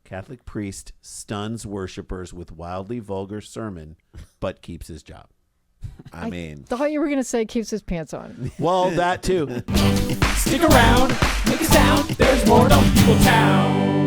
Catholic priest stuns worshipers with wildly vulgar sermon, but keeps his job. I mean, thought you were going to say keeps his pants on. Well, that too. Stick around, make a sound. There's more Dumb People Town.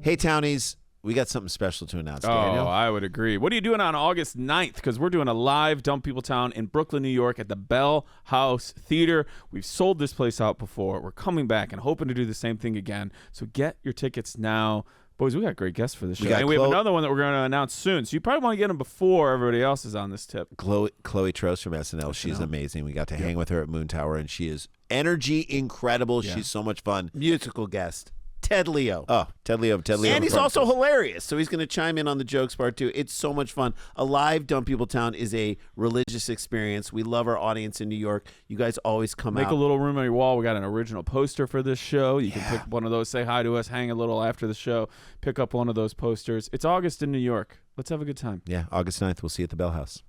Hey, townies, we got something special to announce. Oh, Daniel. I would agree. What are you doing on August 9th? Because we're doing a live Dumb People Town in Brooklyn, New York at the Bell House Theater. We've sold this place out before. We're coming back and hoping to do the same thing again. So get your tickets now. Boys, we got great guests for this show. And we have another one that we're going to announce soon. So you probably want to get them before everybody else is on this tip. Chloe Trost from SNL. She's amazing. We got to hang with her at Moon Tower, and she is energy incredible. Yeah. She's so much fun. Musical guest. Ted Leo. Oh, Ted Leo. And he's also hilarious, so he's going to chime in on the jokes part, too. It's so much fun. A live Dumb People Town is a religious experience. We love our audience in New York. You guys always come out. Make a little room on your wall. We got an original poster for this show. You can pick one of those, say hi to us, hang a little after the show, pick up one of those posters. It's August in New York. Let's have a good time. Yeah, August 9th. We'll see you at the Bell House.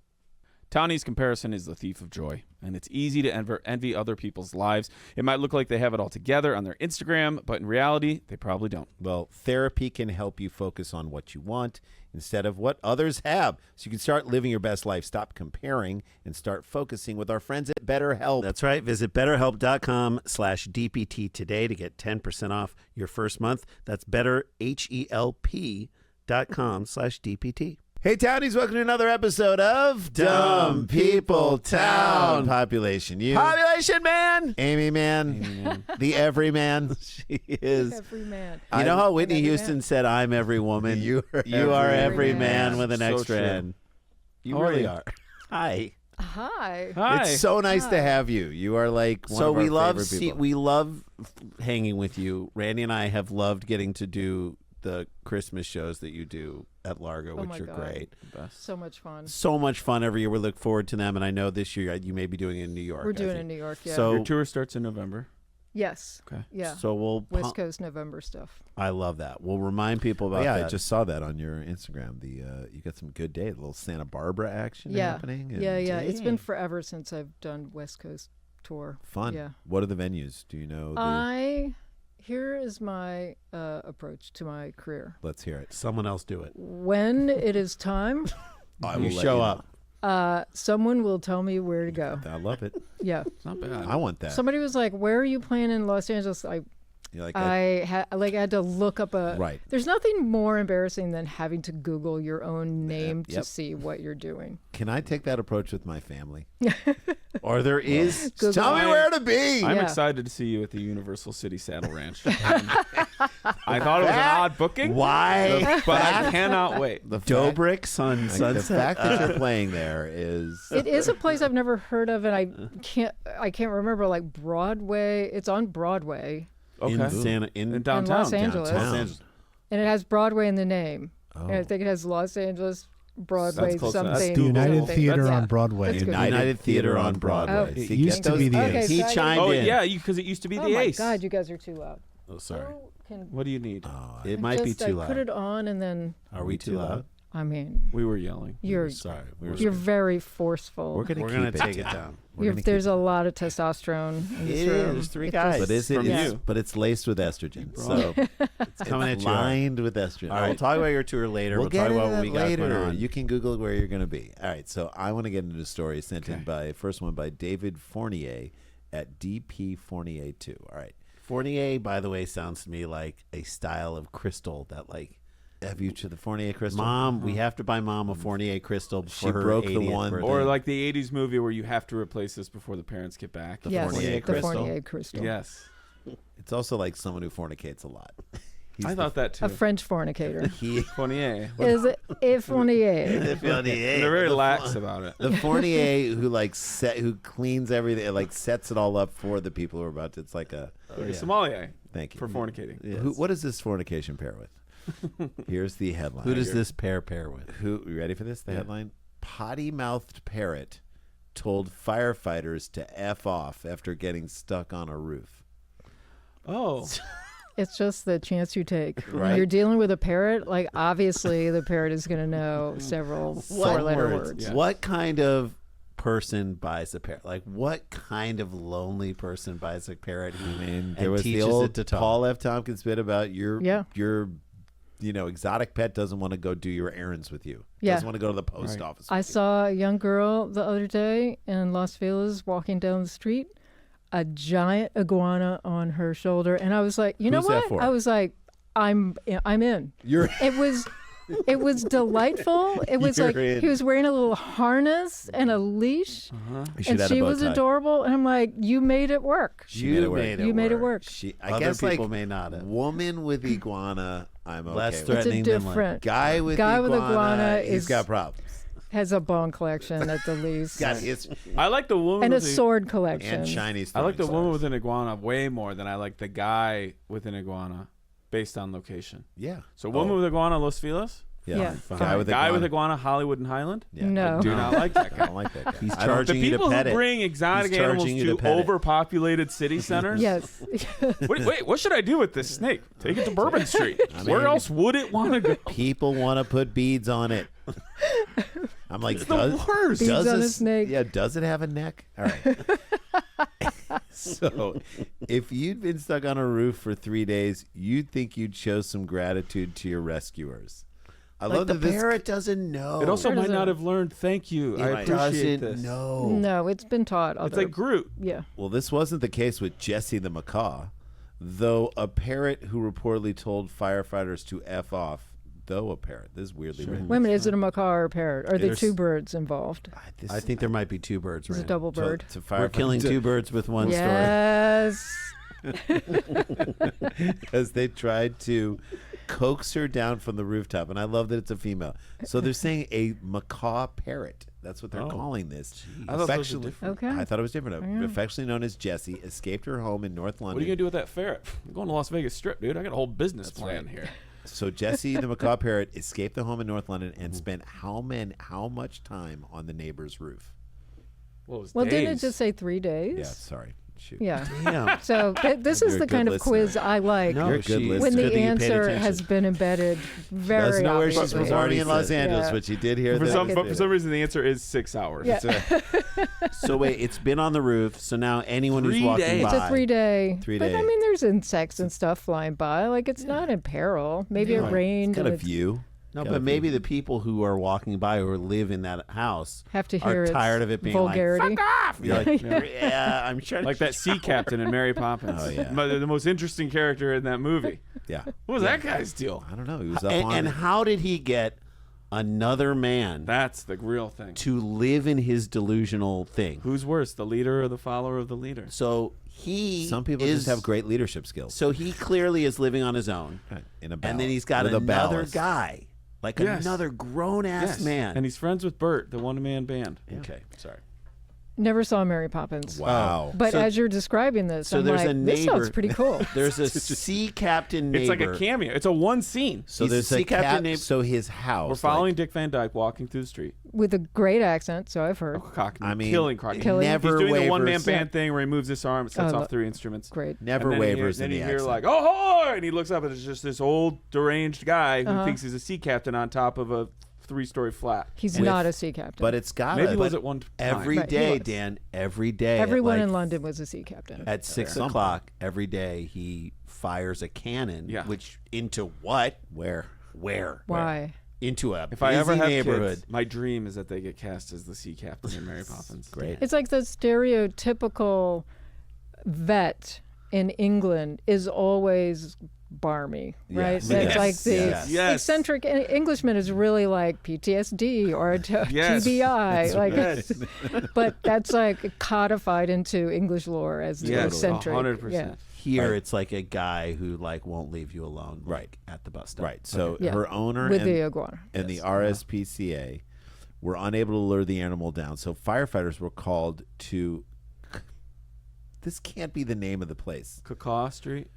Townie's comparison is the thief of joy, and it's easy to envy other people's lives. It might look like they have it all together on their Instagram, but in reality, they probably don't. Well, therapy can help you focus on what you want instead of what others have, so you can start living your best life. Stop comparing and start focusing with our friends at BetterHelp. That's right. Visit BetterHelp.com/DPT today to get 10% off your first month. That's BetterHelp.com/DPT. Hey, Townies, welcome to another episode of Dumb People Town. Population You. Population Man. Aimee Mann. The Everyman. She is. Everyman. You know how Whitney Houston said, I'm every woman? You are every man with an extra N. You really are. Hi. Hi. It's so nice to have you. You are like one of our favorite people. We love hanging with you. Randy and I have loved getting to do the Christmas shows that you do at Largo, which are great. So much fun. So much fun every year. We look forward to them, and I know this year you may be doing it in New York. We're doing it in New York, yeah. So your tour starts in November. Yes. Okay. Yeah. So we'll West Coast November stuff. I love that. We'll remind people about that. I just saw that on your Instagram. You got some good days. A little Santa Barbara action happening. And Yeah. It's been forever since I've done West Coast tour. Fun. Yeah. What are the venues? Do you know? Here is my approach to my career. Let's hear it. Someone else do it. When it is time, you show up. Someone will tell me where to go. I love it. Yeah. It's not bad. I want that. Somebody was like, where are you playing in Los Angeles? I had to look up Right. There's nothing more embarrassing than having to Google your own name to see what you're doing. Can I take that approach with my family? Or there is. Tell me where to be. I'm excited to see you at the Universal City Saddle Ranch. I thought it was an odd booking. Why? But I cannot wait. The Dobricks on Sunset. The fact that you're playing there is. It is a place I've never heard of, and I can't remember, like Broadway. It's on Broadway. Okay. In downtown. In Los Angeles. Downtown. And it has Broadway in the name. And I think it has Los Angeles Broadway That's close enough. something. That's the United Theater Yeah. on Broadway. That's good. United Theater on Broadway. Oh. It used to be the Ace. He chimed in. Yeah, because it used to be the Oh my Ace. God, you guys are too loud. Oh, sorry. What do you need? It might be too I loud. put it on and then, Are we too loud? I mean, We were yelling. you're Sorry. you're very forceful. We're going We're to going to keep it take it down. down. There's a lot of testosterone in this It room. is. Three It guys. just- But is it? From It's, you. but it's laced with estrogen. So It's coming at it's you. hard. lined with estrogen. All right, we'll talk about your tour later. We'll talk get into about what that we got later. going on. You can Google where you're going to be. All right, so I want to get into the story sent in by first one by David Fournier at DP Fournier 2. All right. Fournier, by the way, sounds to me like a style of crystal that, like, Have you to the Fournier crystal? Mom, we have to buy Mom a Fournier crystal before She her broke the 80th one. birthday. Or like the 80s movie where you have to replace this before the parents get back. The Yes, Fournier the crystal. Fournier crystal. Yes. It's also like someone who fornicates a lot. I thought that too. A French fornicator. Fournier. Is it a Fournier? They're very lax about it. The Fournier who cleans everything, like sets it all up for the people who are about to. It's like a Sommelier. Thank you For fornicating. Yeah. What does this fornication pair with? Here's the headline. Who does this pair with? You ready for this? The headline: Potty-mouthed parrot told firefighters to F off after getting stuck on a roof. Oh. It's just the chance you take. Right. When you're dealing with a parrot, like obviously the parrot is going to know several four-letter words. Yeah. What kind of person buys a parrot? Like, what kind of lonely person buys a parrot? There was the old Paul F. Tompkins bit about your exotic pet doesn't want to go do your errands with you. Doesn't want to go to the post office. I saw a young girl the other day in Las Vegas walking down the street, a giant iguana on her shoulder, and I was like, you know what? I was like, I'm in. It was delightful. It was like he was wearing a little harness and a leash, and she was adorable. And I'm like, you made it work. You made it work. I guess people may not have. Woman with iguana, I'm okay. Less threatening than like guy with iguana. He's got problems. Has a bone collection at the least. I like the woman and with a sword collection. And Chinese. I like the woman with an iguana way more than I like the guy with an iguana, based on location. Yeah. So woman with iguana, Los Feliz. Yeah. Guy with iguana, Hollywood and Highland. Yeah. No. I do not like that guy. I don't like that guy. He's charging you to pet it. The people who bring exotic animals to overpopulated city centers. Yes. Wait, what should I do with this snake? Take it to Bourbon Street. Where else would it want to go? People want to put beads on it. I'm like, it's the worst. Beads on a snake. Yeah, does it have a neck? All right. So, if you'd been stuck on a roof for 3 days, you'd think you'd show some gratitude to your rescuers. I love that the parrot doesn't know. It also might not have learned thank you. I appreciate this. No, it's been taught. It's like Groot. Yeah. Well, this wasn't the case with Jesse the macaw, though a parrot who reportedly told firefighters to F off. Though a parrot. This is weirdly written. Wait a minute, is it a macaw or a parrot? Are there two birds involved? I think there might be two birds. It's a double bird. So we're killing two birds with one story. Yes. Because they tried to coax her down from the rooftop, and I love that it's a female. So they're saying a macaw parrot. That's what they're calling this. I thought it was different. Okay. I thought it was different. Affectionately known as Jessie, escaped her home in North London. What are you gonna do with that ferret? I'm going to Las Vegas Strip, dude. I got a whole business plan here. So Jessie the macaw parrot escaped the home in North London and spent how much time on the neighbor's roof? Well, didn't it just say 3 days? Yeah, sorry. Shoot. Yeah. Damn. So this is the kind of quiz I like. You're a good listener. When the answer has been embedded very doesn't know where she obviously. was already in Los Angeles, but she did hear that. But for some reason, the answer is 6 hours. Yeah. So wait, it's been on the roof. So now anyone who's walking by, it's a 3 day. 3 day. But I mean, there's insects and stuff flying by. Like it's not in peril. Maybe it rained. It's got a view. No, but maybe the people who are walking by or live in that house have to hear are tired of it being vulgarity. like, fuck off. You're like, yeah, I'm sure. Like that sea captain in Mary Poppins. Oh, yeah. The most interesting character in that movie. Yeah. What was that guy's deal? I don't know. He was up on and it. how did he get another man That's the real thing. to live in his delusional thing? Who's worse, the leader or the follower of the leader? So Some people just have great leadership skills. So he clearly is living on his own. In a And then he's got another guy. Like another grown-ass man. And he's friends with Burt, the one-man band. Yeah. Okay, sorry. Never saw Mary Poppins. Wow. But as you're describing this, I'm there's like, a neighbor. this sounds pretty cool. There's a sea captain neighbor. It's like a cameo. It's a one scene. So He's there's a a sea captain cat. named- So his house. We're following Dick Van Dyke walking through the street. With a great accent, so I've heard. Cockney. I mean, killing Cockney. Killing. never He's doing wavers. the one-man band thing where he moves this arm, it sets off 3 instruments. Great. Never And then wavers then in you the hear accent. like, oh, and he looks up and it's just this old deranged guy who thinks he's a sea captain on top of a 3-story flat. He's not a sea captain. But it's got Maybe he was at one time. every Right, he day, was. Dan. Every day. Everyone at in London was a sea captain. At 6 o'clock every day, he fires a cannon. Yeah. Which into what? Where? Why? Into a If I ever busy have neighborhood. kids, my dream is that they get cast as the sea captain in Mary Poppins. Great. It's like the stereotypical vet in England is always barmy, right? Yes. That's Yes. like the Yes. eccentric Englishman is really like PTSD or Yes. TBI, like. Yes. But that's like codified into English lore as the Yes, eccentric. 100%. Yeah. Here, it's like a guy who like won't leave you alone, like, at the bus stop. Right. So Yeah. her owner With and the iguana. and the RSPCA were unable to lure the animal down. So firefighters were called to. This can't be the name of the place. Cacaw Street.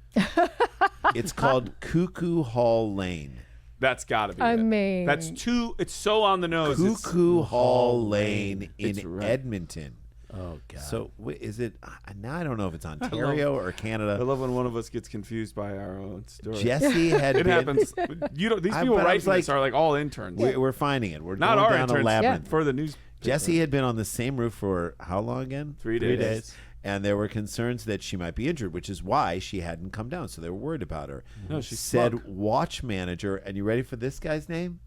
It's called Cuckoo Hall Lane. That's got to be I it. mean- That's too. It's so on the nose. It's- Cuckoo Hall Lane in It's right. Edmonton. Oh God. So is it now? I don't know if it's Ontario or I Canada. love when one of us gets confused by our own story. Jesse had It been. happens. You don't. These people but I writing was like- this are like all interns. We're finding it. We're Not going our down a interns. labyrinth. For the news. Jessie had been on the same roof for how long again? 3 days. And there were concerns that she might be injured, which is why she hadn't come down. So they were worried about her. No, she said watch manager, and you ready for this guy's name?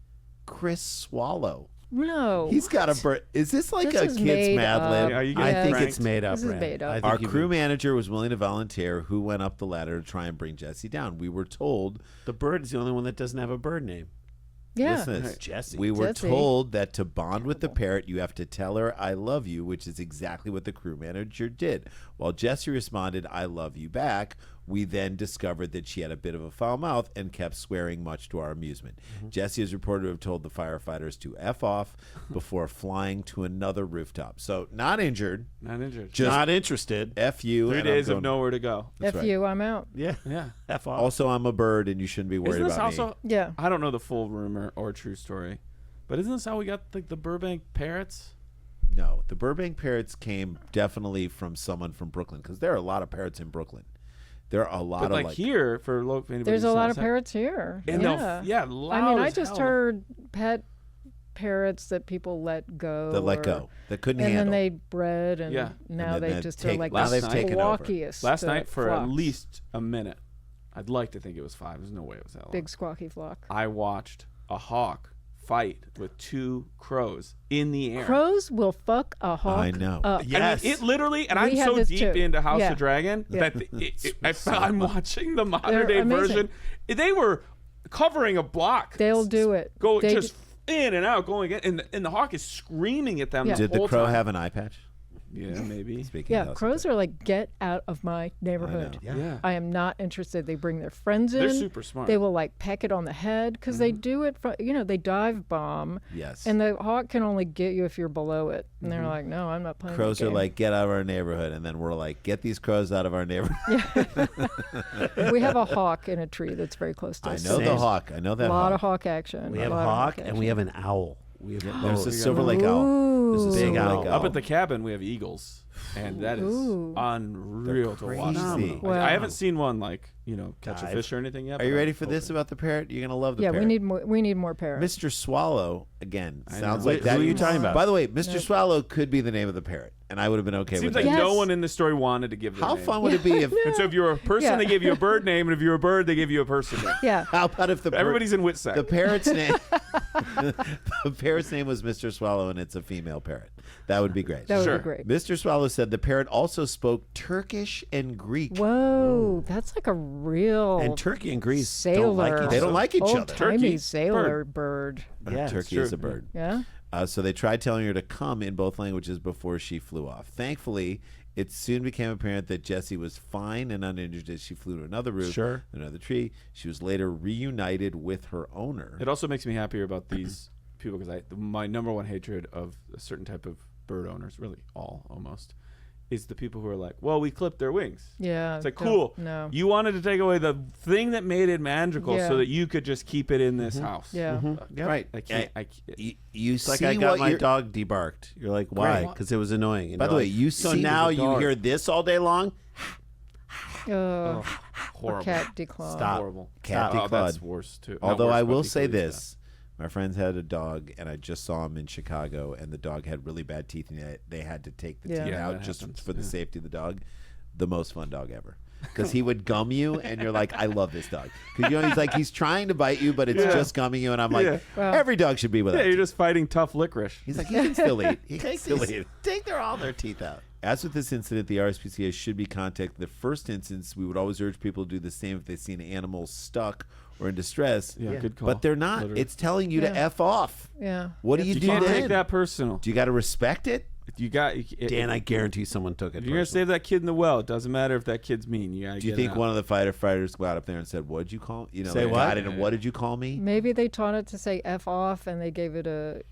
Chris Swallow. No. He's got a bird. Is this like This a is kid's made Mad up. Lib? Are you I getting think pranked? it's made up. This is Ren. made up. I think Our you've crew been- manager was willing to volunteer. Who went up the ladder to try and bring Jessie down? We were told. The bird is the only one that doesn't have a bird name. Yeah. Listen to this. Jessie. We were Jessie. told that to bond with the parrot, you have to tell her, I love you, which is exactly what the crew manager did. While Jessie responded, I love you back, we then discovered that she had a bit of a foul mouth and kept swearing, much to our amusement. Jessie is reported to have told the firefighters to F off before flying to another rooftop. So, not injured. Not injured. Just Not interested. F you. 3 and I'm days of going- nowhere to go. That's F right. you, I'm out. Yeah. Yeah. F off. Also, I'm a bird, and you shouldn't be worried Isn't this about also? me. Yeah. I don't know the full rumor or true story, but isn't this how we got like the Burbank parrots? No, the Burbank parrots came definitely from someone from Brooklyn, because there are a lot of parrots in Brooklyn. There are a lot But of like here for local. There's a lot of parrots here. And yeah. loud I mean, I as just hell. heard pet parrots that people let go. that let or- go, that couldn't And handle. then they bred, and Yeah. now And then they they just take- are like now the they've taken over. squawkiest. Last night for at flocks. least a minute. I'd like to think it was 5. There's no way it was that long. Big squawky flock. I watched a hawk fight with 2 crows in the air. Crows will fuck a hawk I know. up. Yes. I mean, it literally, and We I'm had so this deep too. into House Yeah. of Dragon Yeah. that I'm watching the modern They're day amazing. version. They were covering a block. They'll do it. Go They just in and out, going in, and the hawk is screaming at them. Yeah. Did the whole crow time. have an eye patch? Yeah, maybe. Speaking Yeah, of House of crows Dragon. are like, get out of my neighborhood. Yeah. I am not interested. They bring their friends in. They're super smart. They will like peck it on the head because they do it. They dive bomb. Yes. And the hawk can only get you if you're below it. And they're like, no, I'm not playing. Crows that are game. like, get out of our neighborhood, and then we're like, get these crows out of our neighborhood. We have a hawk in a tree that's very close to I us. know the Same. hawk. I know that A lot of hawk. hawk action. We have a lot of hawk and we action. have an owl. We have There's a we Silver got- Lake owl. There's a Ooh. Silver Big owl. Lake Up owl. at the cabin, we have eagles, and that is Ooh. unreal to watch. crazy. Wow. I haven't seen one catch a Dive. fish or anything yet. Are but you I'm ready for this hoping. about the parrot? You're gonna love the Yeah, parrot. we need more parrots. Mr. Swallow, again, sounds know. like Who that. are you talking about? By the way, Mr. Swallow could be the name of the parrot, and I would have been okay Seems with like that. no Yes. one in the story wanted to give their How name. fun would it be if? And so if you're a person, Yeah. they give you a bird name, and if you're a bird, they give you a person name. Yeah. How about if the Everybody's in Whitsack. the parrot's name? The parrot's name was Mr. Swallow, and it's a female parrot. That would be great. That would Sure. be great. Mr. Swallow said the parrot also spoke Turkish and Greek. Whoa, that's like a real And Turkey and Greece sailor. don't like each They don't other. like each other. Old-timey Turkey, sailor bird. Yeah, Turkey it's is a true. bird. Yeah. So they tried telling her to come in both languages before she flew off. Thankfully, it soon became apparent that Jessie was fine and uninjured as she flew to another roof, Sure. another tree. She was later reunited with her owner. It also makes me happier about these people because my number one hatred of a certain type of bird owners, really all almost, is the people who are like, well, we clipped their wings. Yeah. It's like, don't- cool. No. You wanted to take away the thing that made it magical Yeah. so that you could just keep it in this house. Yeah. Right. I can't. I can't. You It's like see I got what my you're- dog debarked. You're like, why? Great. Because it was annoying. And By you're the way, like, you so see now the you dog. hear this all day long? Or Horrible. cat declaw. Stop. Horrible. Cat Oh, that's declawed. worse too. Not Although worse, I but will equally say as bad. this. My friends had a dog, and I just saw him in Chicago, and the dog had really bad teeth, and they had to take the Yeah. teeth Yeah, out that just happens, for the yeah. safety of the dog. The most fun dog ever. Because he would gum you, and you're like, I love this dog. Because he's like, he's trying to bite you, but it's just gumming you, and I'm like, Yeah. Wow. every dog should be with Yeah, that. you're just fighting tough licorice. He's like, he can still eat. He can still eat. Take all their teeth out. As with this incident, the RSPCA should be contacted. The first instance, we would always urge people to do the same if they see an animal stuck or in distress. Yeah, good call. But they're not. Literally. It's telling you to Yeah. F off. Yeah. What do you You do can't then? take that personal. Do you got to respect it? You got Dan, I guarantee someone took it. If you're gonna save that kid in the well, it doesn't matter if that kid's mean. You gotta Do you get it think out. one of the firefighters go out up there and said, "What'd you call?" Say like, what? I didn't. What did you call me? Maybe they taught it to say F off and they gave it a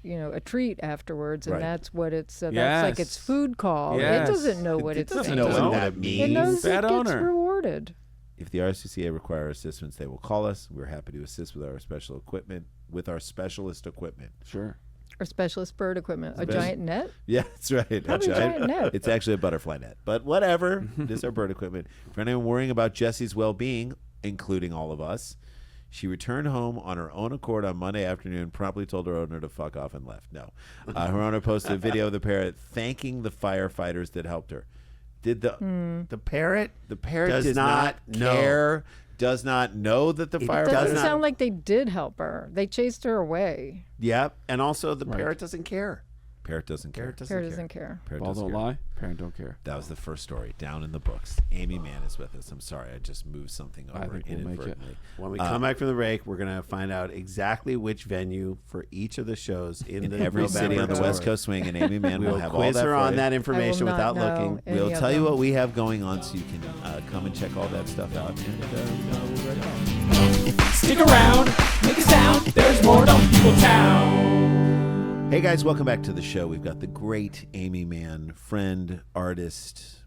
treat afterwards, and Right. that's what it's that's Yes. like its food call. Yes. It doesn't know what It it's doesn't saying. know what that It means. knows Bad it gets owner. rewarded. If the RSPCA require assistance, they will call us. We're happy to assist with our special equipment, with our specialist equipment. Sure. Or specialist bird equipment. A Special- giant net? Yeah, that's right. Probably a giant net. It's actually a butterfly net, but whatever. It is our bird equipment. For anyone worrying about Jessie's well-being, including all of us, She returned home on her own accord on Monday afternoon, promptly told her owner to fuck off and left. No. Her owner posted a video of the parrot thanking the firefighters that helped her. Did the parrot? The parrot does not care. Does not know that the firefighters. It doesn't sound like they did help her. They chased her away. Yep. And also the parrot doesn't care. Parrot doesn't care. Parrot doesn't care. Ball don't lie. Parent don't care. That was the first story down in the books. Aimee Mann is with us. I'm sorry, I just moved something over inadvertently. When we come back from the break, we're going to find out exactly which venue for each of the shows in every city on the West Coast Swing, and Aimee Mann will have all that. Quiz her on that I information will not without looking. We'll tell you what we have going on, so you can come and check all that stuff out. And we'll be right back. Stick around, make a sound. There's more Dumb People Town. Hey guys, welcome back to the show. We've got the great Aimee Mann, friend, artist.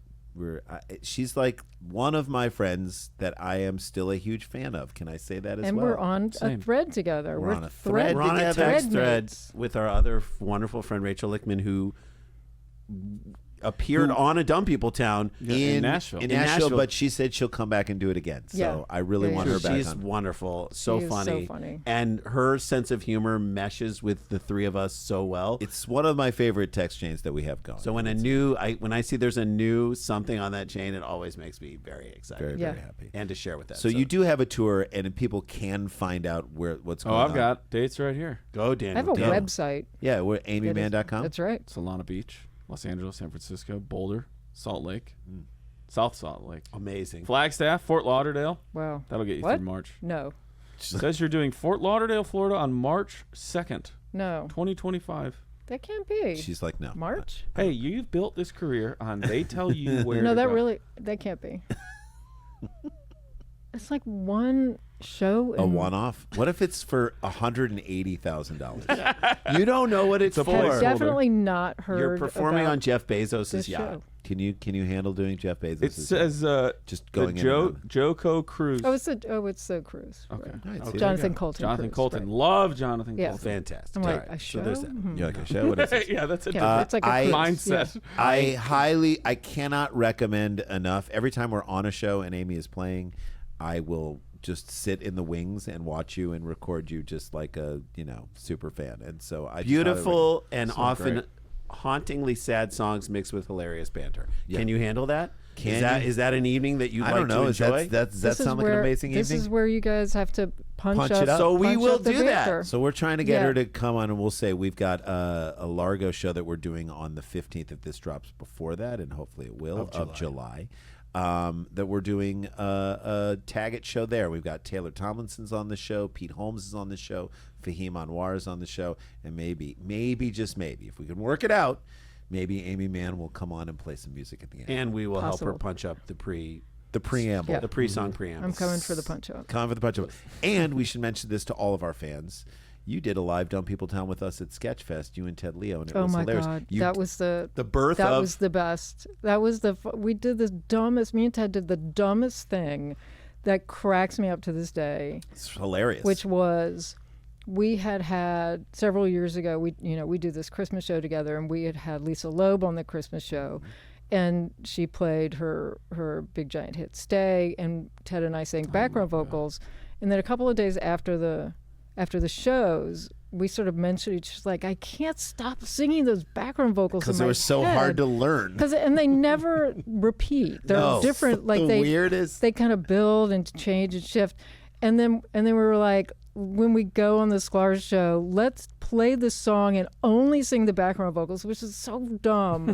She's like one of my friends that I am still a huge fan of. Can I say that as well? And we're on a thread together. We're on a thread We're on a text thread mates. with our other wonderful friend Rachel Lickman, who appeared on a Dumb People Town in Nashville. In Nashville, but she said she'll come back and do it again. So I really want her back. She's wonderful, so She is funny. so funny. And her sense of humor meshes with the three of us so well. It's one of my favorite text chains that we have going. So when I see there's a new something on that chain, it always makes me very excited. very happy. And to share with that. So you do have a tour, and people can find out what's going on. I've got dates right here. Go, Daniel. I have a website. Yeah, we're AimeeMann.com. That's right. Solana Beach, Los Angeles, San Francisco, Boulder, Salt Lake, South Salt Lake, Amazing. Flagstaff, Fort Lauderdale. Wow. That'll get you What? through March. No. Says you're doing Fort Lauderdale, Florida on March 2nd, No. 2025. That can't be. She's like, no. March? Hey, you've built this career on they tell you where No, to go. that can't be. It's like one show. A one-off? What if it's for $180,000? You don't know what it's I've for. definitely not heard. You're performing about on Jeff Bezos' this yacht. show. Can you handle doing Jeff Bezos? It says just the going in and out. Joco Cruise. It's the cruise. Okay. Right. Right, see, Jonathan Colton. Jonathan cruise, Colton. right. Love Jonathan Yeah. Colton. Fantastic. I'm like, All right. a show? So there's that. Mhm. You're like a show? What is it? Yeah, that's a Yeah, it's like a cruise. mindset. Yeah. I cannot recommend enough. Every time we're on a show and Aimee is playing, I will just sit in the wings and watch you and record you just like a super fan. And so I Beautiful and So often great. hauntingly sad songs mixed with hilarious banter. Yeah. Can you handle that? Can you? Is that an evening that you'd I like don't know. to Does enjoy? that sound like an amazing This evening? is where you guys have to punch it up. So we punch will up the do that. banter. So we're trying to get Yeah. her to come on, and we'll say we've got a Largo show that we're doing on the 15th. If this drops before that, and hopefully it will, of July. That we're doing a Tag It show there. We've got Taylor Tomlinson's on the show, Pete Holmes is on the show, Fahim Anwar is on the show, and maybe just maybe, if we can work it out, maybe Aimee Mann will come on and play some music at the end. And we will help her Possible. punch up the preamble. Yeah. the pre-song preamble. I'm coming for the punch up. Come for the punch up. And we should mention this to all of our fans. You did a live Dumb People Town with us at Sketchfest, you and Ted Leo, and it Oh was my hilarious. God, You that was the birth That of was the best. That was we did the dumbest. Me and Ted did the dumbest thing that cracks me up to this day, It's hilarious. which was we had several years ago. We do this Christmas show together, and we had Lisa Loeb on the Christmas show. And she played her big giant hit "Stay," and Ted and I sang background vocals. And then a couple of days after the shows, we sort of mentioned each like, I can't stop singing those background vocals because in they my were so head. hard to learn. And they never repeat. They're No. different. Like The weirdest. they kind of build and change and shift. And then we were like, when we go on the Sklar show, let's play the song and only sing the background vocals, which is so dumb.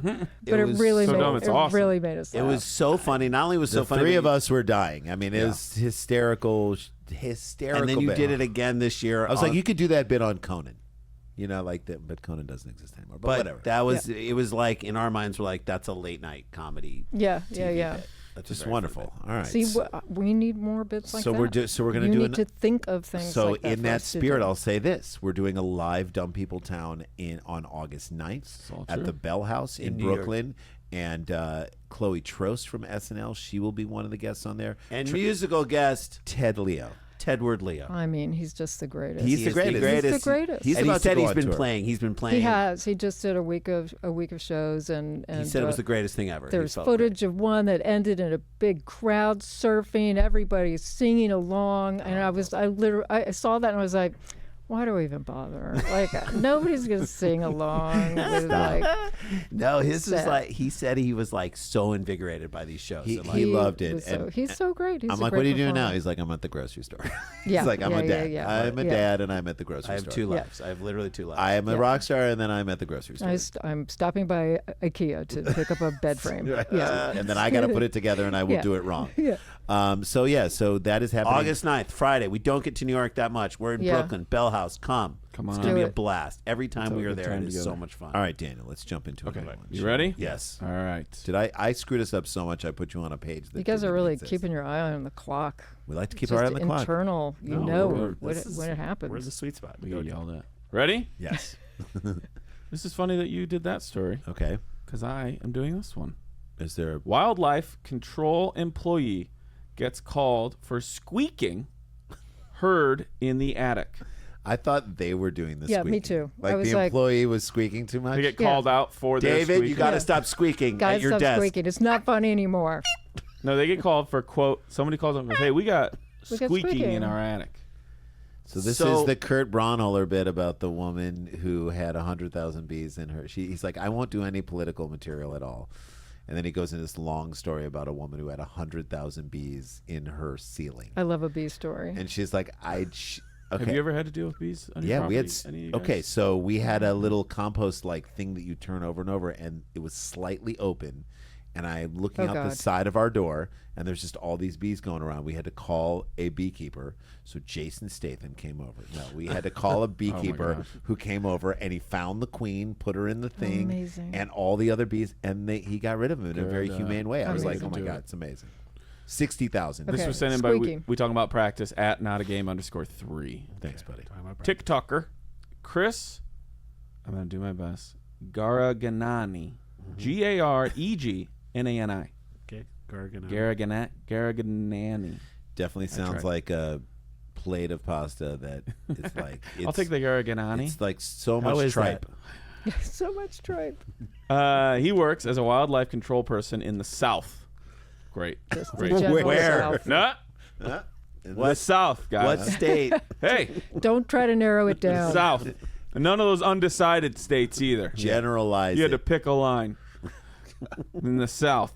But it was really so made dumb, it's awesome. really made us It laugh. was so funny. Not only was it The so funny, three but of us were dying. I mean, it was hysterical. and then you bit. did it again this year. I was like, you could do that bit on Conan. Like that, but Conan doesn't exist anymore. But whatever. that was it. Was like in our minds, we're like, that's a late night comedy. yeah. bit. That's Just a very wonderful. funny bit. All right. See, we need more bits like So that. we're going to you do need to think of things. So like that in for that us to spirit, do. I'll say this: we're doing a live Dumb People Town on August 9th all at true. the Bell House in New York. Brooklyn, and Chloe Trost from SNL, she will be one of the guests on there. And musical guest Ted Leo. Tedward Leo. I mean, he's just the greatest. He's the greatest. He's the greatest. He's about to go on tour. He's been playing. He has. He just did a week of shows, and he said it was the greatest thing ever. There's footage of one that ended in a big crowd surfing, everybody's singing along, and I saw that and I was like, why do we even bother? Like, nobody's gonna sing along. With, like, no, his was like, he said he was like so invigorated by these shows. He loved it. He's so great. I'm like, what are you doing now? He's like, I'm at the grocery store. He's like, I'm a dad. I'm a dad, and I'm at the grocery store. I have two lives. I have literally two lives. I am a rock star, and then I'm at the grocery store. I'm stopping by IKEA to pick up a bed frame. And then I got to put it together, and I will do it wrong. So that is happening. August 9th, Friday. We don't get to New York that much. We're in Brooklyn, Bell House. Come on. It's going to be a blast. Every time we are there, it is so much fun. All right, Daniel, let's jump into it. You ready? Yes. All right. Did I screwed us up so much I put you on a page that you guys are really keeping your eye on the clock. We like to keep our eye on the clock. Internal, when it happens. Where's the sweet spot? We get yelled at. Ready? Yes. This is funny that you did that story. Okay. Because I am doing this one. Is there wildlife control employee gets called for squeaking heard in the attic? I thought they were doing the squeaking. Me too. Like the employee was squeaking too much. They get called out for their David, squeaking. you got to stop squeaking at your desk. Squeaking. It's not funny anymore. No, they get called for, quote, somebody calls them and goes, hey, we got squeaking in our attic. So this is the Kurt Braunholer bit about the woman who had 100,000 bees in her. He's like, I won't do any political material at all. And then he goes into this long story about a woman who had 100,000 bees in her ceiling. I love a bee story. And she's like, okay. Have you ever had to deal with bees on your property? We had. Okay, so we had a little compost-like thing that you turn over and over, and it was slightly open. And I'm looking out the side of our door, and there's just all these bees going around. We had to call a beekeeper. So Jason Statham came over. No, we had to call a beekeeper who came over, and he found the queen, put her in the thing, and all the other bees, and he got rid of them in a very humane way. I was like, oh my God, it's amazing. 60,000. This was sent in by we talking about practice at @notaGame_3. Thanks, buddy. TikToker Chris, I'm gonna do my best. Garaganani, Garegnani. Okay, Garaganani. Definitely sounds like a plate of pasta that it's like. I'll take the Garaganani. It's like so much tripe. So much tripe. He works as a wildlife control person in the South. Great. Where? No. The South, guys. What state? Hey. Don't try to narrow it down. The South. And none of those undecided states either. Generalize. You had to pick a line. In the South.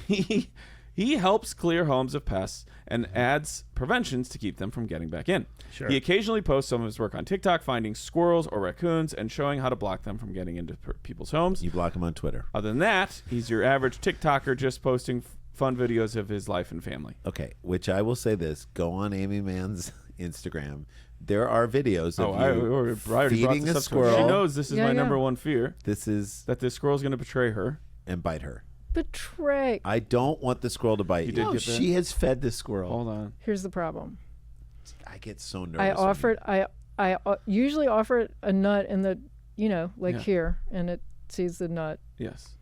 He helps clear homes of pests and adds preventions to keep them from getting back in. Sure. He occasionally posts some of his work on TikTok, finding squirrels or raccoons and showing how to block them from getting into people's homes. You block them on Twitter. Other than that, he's your average TikToker just posting fun videos of his life and family. Okay, which I will say this. Go on Aimee Mann's Instagram. There are videos of you feeding a squirrel. She knows this is my number one fear. This is that this squirrel's going to betray her. And bite her. Betray. I don't want the squirrel to bite you. No, she has fed the squirrel. Hold on. Here's the problem. I get so nervous. I usually offer it a nut in the, here, and it sees the nut. Yes.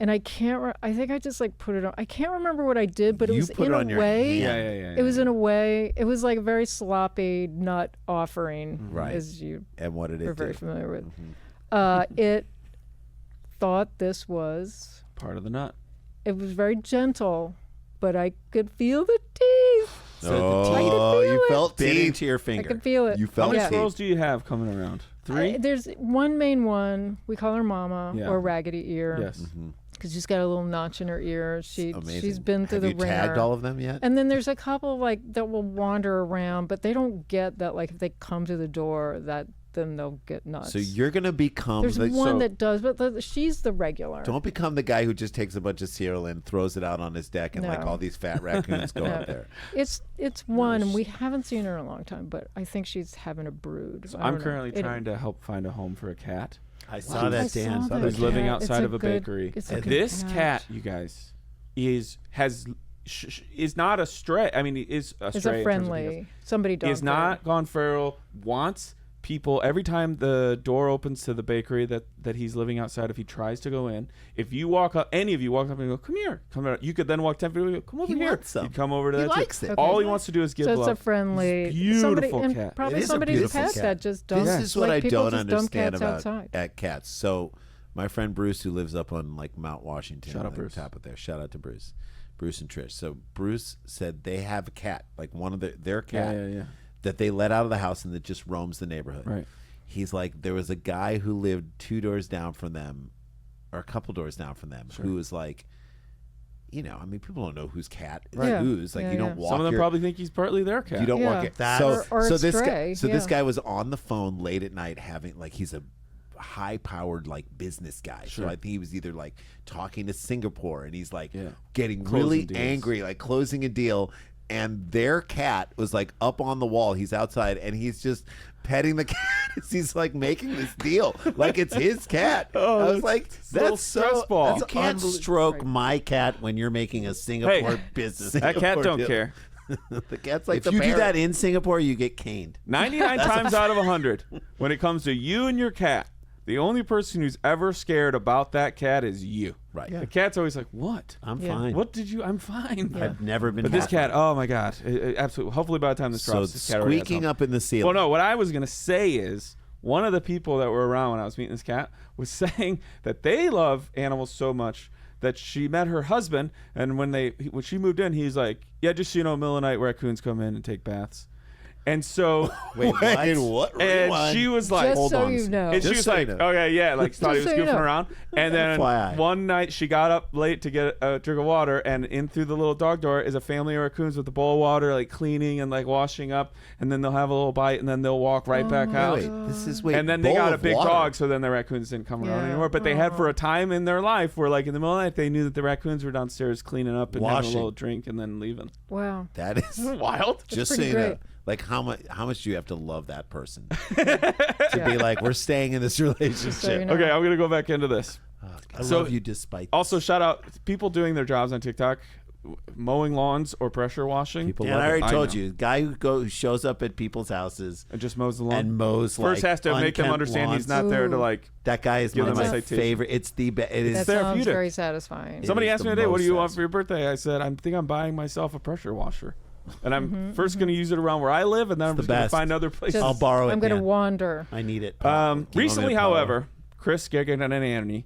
And I can't. I think I just put it on. I can't remember what I did, but it was in a way. Yeah. It was in a way. It was like a very sloppy nut offering, right? As you and what did it are do? very familiar with. It thought this was part of the nut. It was very gentle, but I could feel the teeth. You felt teeth into your finger. I could feel it. You felt How many squirrels do you have coming around? 3? There's one main one. We call her Mama or Raggedy Ear. Yes. Because she's got a little notch in her ear. She's been through the ringer. Have you tagged all of them yet? And then there's a couple that will wander around, but they don't get that. If they come to the door, then they'll get nuts. So you're gonna become. There's one that does, but she's the regular. Don't become the guy who just takes a bunch of cereal and throws it out on his deck, and all these fat raccoons go up there. It's one, and we haven't seen her in a long time, but I think she's having a brood. So I'm currently trying to help find a home for a cat. I saw that, Dan. He's living outside of a bakery. This cat, you guys, is not a stray. I mean, he is a stray. It's a friendly. Somebody does. He has not gone feral. Wants people, every time the door opens to the bakery that he's living outside, if he tries to go in, if you walk up, any of you walk up and go, come here, come here. You could then walk 10 feet away, come over here. He'd come over to that. He likes it. Okay. All he wants to do is give love. So it's a friendly, beautiful cat. Probably It is a somebody's beautiful pet cat. that just dumps. This is what I people don't just dump understand cats about outside. at cats. So my friend Bruce, who lives up on like Mount Washington, Shout out like, Bruce. top of there. Shout out to Bruce and Trish. So Bruce said they have a cat, like one of their cat, that they let out of the house and that just roams the neighborhood. Right. He's like, there was a guy who lived 2 doors down from them, or a couple doors down from them, who was like, I mean, people don't know whose cat is whose. Like, you don't walk. Some of them probably think he's partly their cat. You don't walk it. Or so it's this stray. guy, this guy was on the phone late at night having like he's a high-powered like business guy. So I think he was either like talking to Singapore and he's like getting really angry, like closing a deal. And their cat was like up on the wall. He's outside and he's just petting the cat as he's like making this deal, like it's his cat. I was like, that's so. ball. You can't stroke my cat when you're making a Singapore business. That cat don't deal. care. The cat's like If the you bear. do that in Singapore, you get caned. 99 times out of 100, when it comes to you and your cat, the only person who's ever scared about that cat is you. Right. The cat's always like, what? I'm fine. What did you? I'm fine. I've never been. But this cat, oh my God, absolutely. Hopefully by the time this So drops, this cat already has squeaking home. up in the ceiling. Well, no, what I was going to say is one of the people that were around when I was meeting this cat was saying that they love animals so much that she met her husband, and when she moved in, he's like, yeah, just so you know, middle of the night, raccoons come in and take baths. And so, Wait, what? and Rewind. she was like, Just hold so on. you know. and she Just was so like, you know. okay, yeah, like thought he was so you goofing know. around. And then FYI. one night she got up late to get a drink of water, and in through the little dog door is a family of raccoons with a bowl of water, like cleaning and like washing up. And then they'll have a little bite, and then they'll walk right back out. And then they bowl got a of big water. dog, so then the raccoons didn't come around Yeah. anymore. But they had for a time in their life where, like in the middle of the night, they knew that the raccoons were downstairs cleaning up and having Washing. a little drink and then leaving. Wow. That is Wild. just so pretty you know. great. Like how much do you have to love that person to be like, we're staying in this relationship? So you know. Okay, I'm gonna go back into this. I So- love you despite. Also, shout out people doing their jobs on TikTok, mowing lawns or pressure washing. People And love I already it. told know. you, the guy who shows up at people's houses and just mows the lawn. and mows First like has to make them unkempt understand he's lawns. not there to Ooh. like. That guy is Give one of them a my citation. favorite. It's the it That is sounds therapeutic. very satisfying. Somebody is asked me the today, "What do you most want for your birthday?" I said, "I think I'm buying myself a pressure washer." And I'm first going to use it around where I live, and then I'm the just going to best. find other places. I'll borrow it. I'm going to Dan. wander. I need it. Recently, Own it, Paolo. however, Chris Gagananani,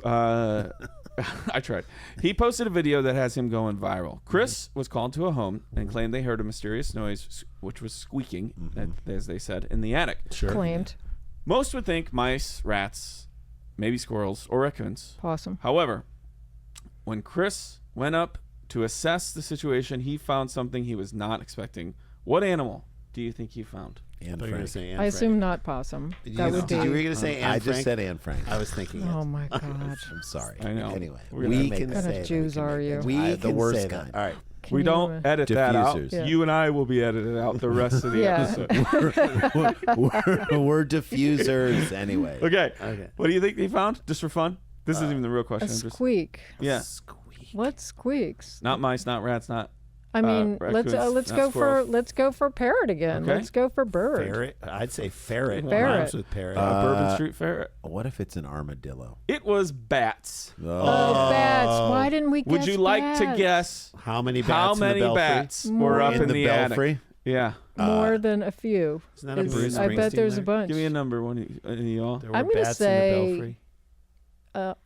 I tried. He posted a video that has him going viral. Chris was called to a home and claimed they heard a mysterious noise, which was squeaking, as they said, in the attic. Claimed. Most would think mice, rats, maybe squirrels, or raccoons. Possum. However, when Chris went up to assess the situation, he found something he was not expecting. What animal do you think he found? Anne Thought you were gonna Frank. say Anne I Frank. assume not possum. That would be. Did you were going to say Anne I Frank? just said Anne Frank. I was thinking Oh it. my God. I'm sorry. I know. Anyway, We're we make can that. What kind say of that. Jews are you? We the can worst say kind. that. All right. Can We you, don't edit that out. Diffusers. Yeah. You and I will be edited out the rest of the Yeah. episode. we're diffusers anyway. Okay. Okay. What do you think he found? Just for fun? This isn't even the real question. a I'm just, squeak. yeah. Squeak. What squeaks? Not mice, not rats, not. I mean, raccoons, let's not go squirrels. let's go for parrot again. Okay. Let's go for bird. Ferret. I'd say ferret. Ferret. Rhymes with parrot. Bourbon Street Ferret. What if it's an armadillo? It was bats. Oh, bats! Why didn't we? Would guess you like to bats? guess How many bats how in the many belfry? bats were up In in the the belfry? attic? Yeah. More than a few. Isn't that a Is- Bruce I bet Springsteen there's a lyric? bunch. Give me a number, one of y'all. There were I'm gonna bats say- in the belfry.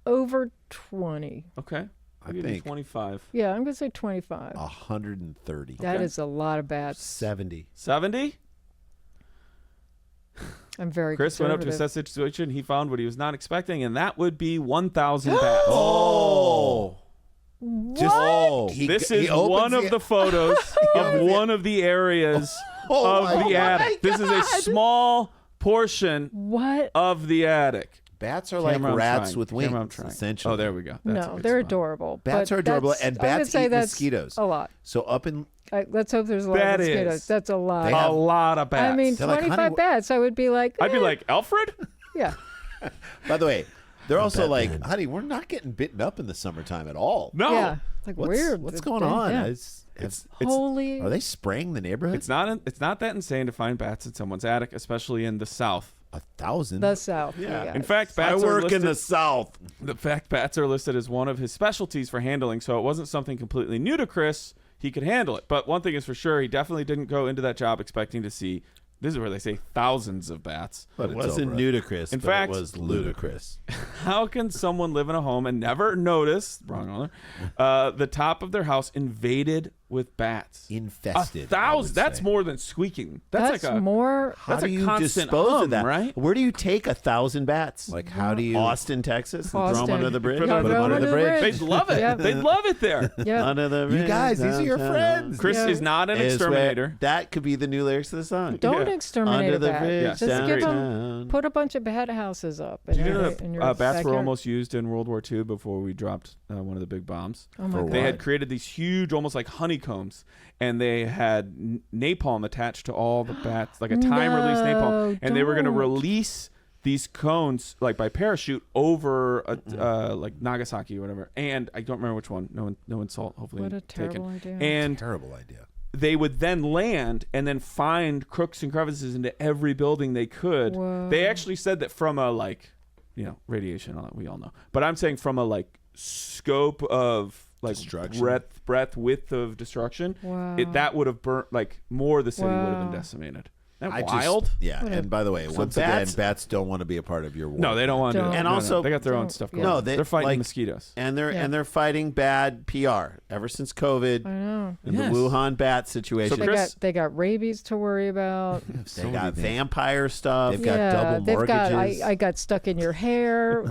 Over 20. Okay. I'll I give you think 25. Yeah, I'm gonna say 25. 130. That Okay. is a lot of bats. 70. 70? I'm very Chris went up to conservative. assess the situation. He found what he was not expecting, and that would be 1,000 bats. Oh. Just This is one of the photos of one of the areas of the attic. This is a small portion What? of the attic. Bats are like Camera, I'm rats trying. with Camera, I'm wings, trying. essentially. Oh, there we go. That's a No, good they're spot. adorable. Bats but are adorable, that's- and I would bats say eat that's mosquitoes. A lot. So up in Let's hope there's a lot That of mosquitoes. is- That's a lot. They A have- lot of bats. I mean, They're like, 25 honey, bats. I would be like, I'd be like, Alfred? yeah. By the way, they're also like, Batman. honey, we're not getting bitten up in the summertime at all. No. Yeah. Like What's, weird. What's going on? Yeah. It's Are they spraying the neighborhood? It's not that insane to find bats in someone's attic, especially in the South. 1,000? The South. Yeah. In fact, bats I are work listed, in the South. The fact bats are listed as one of his specialties for handling, so it wasn't something completely new to Chris. He could handle it. But one thing is for sure, he definitely didn't go into that job expecting to see, this is where they say thousands of bats. But it wasn't ludicrous. In fact, it was ludicrous. How can someone live in a home and never notice, wrong owner, the top of their house invaded with bats? Infested. 1,000. That's more than squeaking. That's like more. How do you constant dispose of that? right? Where do you take 1,000 bats? Like, how do you... Austin, Texas? And throw them under the bridge? Put them under the bridge. They'd love it. Yep. They'd love it there. Yeah. Under the bridge. You guys, these are your friends. Chris is not an exterminator. That could be the new lyrics to the song. Don't exterminate Under a the bat. bridge, Just give down. them, put a bunch of bat houses up. Did you know in your that bats were backyard. almost used in World War II before we dropped one of the big bombs? Oh my God. They had created these huge, almost like honeycombs, and they had napalm attached to all the bats, like a time-release napalm, and they were going to release these cones like by parachute over like Nagasaki or whatever. And I don't remember which one. No insult. Hopefully, What a terrible idea. And Terrible idea. they would then land and then find crooks and crevices into every building they could. Whoa. They actually said that from a radiation, we all know. But I'm saying from a scope of destruction. breadth, width of destruction, Wow. that would have burnt more of the city would have been decimated. Isn't that wild? And by the way, once again, bats don't want to be a part of your war. No, they don't want to do Don't. that. And No, also- they got their own stuff going Yeah. No, on. they- They're fighting like- mosquitoes. And they're fighting bad PR ever since COVID I know. and Yes. the Wuhan bat situation. So They got rabies to worry about. They got vampire stuff. They've got double they've got mortgages. I got stuck in your hair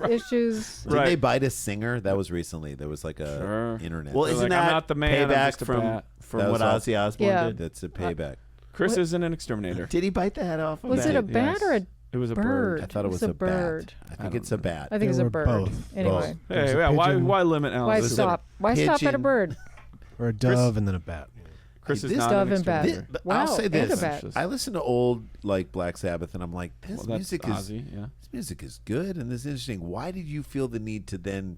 issues. Did they bite a singer? That was recently. There was like a internet. Well, They're isn't like, I'm that not the man, I'm payback just a from bat. what Ozzy Osbourne Yeah. did? That's a payback. Chris isn't an exterminator. Did he bite the head off? Was it a bat Yes. or a It was a bird? bird. I thought it was a a bird. bat. I think it's a bat. I think it's They a were bird. both. Anyway, There's Hey, a yeah, pigeon why limit why Alice? stop? Why stop at a pigeon. bird? Or a dove and then a bat. Chris is This not dove an and bat. exterminator. But Wow, I'll say and a this: bat. I listen to old Black Sabbath, and I'm like, this Well, that's music Ozzy, yeah. this music is good, and this is interesting. Why did you feel the need to then,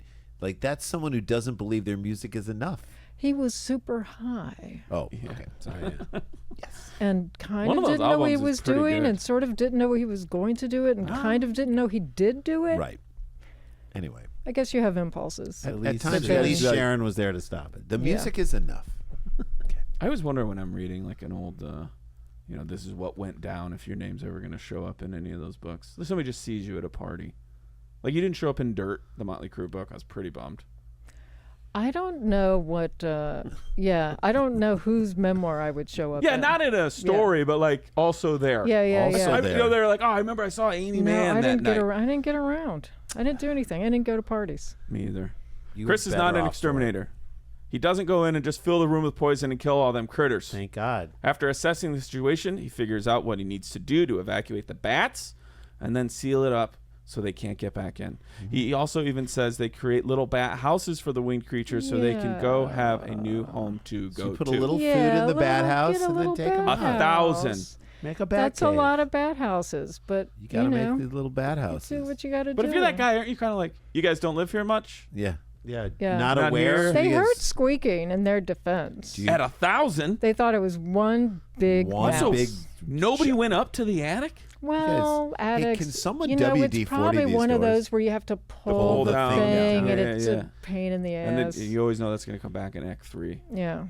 that's someone who doesn't believe their music is enough? He was super high Oh, okay, sorry. and kind One of of those didn't know what he albums is was pretty doing, good. and sort of didn't know he was going to do it, and kind of didn't know he did do it. Right. Anyway, I guess you have impulses. at least- times, But at least then- Sharon was there to stop it. The Yeah. music is enough. I always wonder when I'm reading an old, this is what went down if your name's ever going to show up in any of those books. If somebody just sees you at a party. Like you didn't show up in Dirt, the Motley Crue book. I was pretty bummed. I don't know what. I don't know whose memoir I would show up. Yeah, in. not in a story, but also there. Yeah. Also there. They're like, oh, I remember I saw Aimee No, Mann I that didn't night. get around. I didn't get around. I didn't do anything. I didn't go to parties. Me either. You Chris were is not better an off for it. exterminator. He doesn't go in and just fill the room with poison and kill all them critters. Thank God. After assessing the situation, he figures out what he needs to do to evacuate the bats and then seal it up so they can't get back in. He also even says they create little bat houses for the winged creatures so they can go have a new home to go So you put to. a little food Yeah, in the bat house get a and then little take them bat out. 1,000. house. Make a bat That's a cave. lot of bat houses, but You gotta know, make these little bat do houses. what you got to do. But if you're that guy, aren't you kind of like, you guys don't live here much? Yeah. Yeah. Yeah. Not Not aware. here. They because- heard squeaking in their defense. Do you- At 1,000? They thought it was one big One mouse. big- Nobody went up to the attic? Well, Guys, hey, addicts. can someone you know, WD-40 it's probably these one of doors? those where you have to pull hold the the thing, thing down. and Yeah, it's yeah. a pain in the And ass. then you always know that's going to come back in Act 3. Yeah.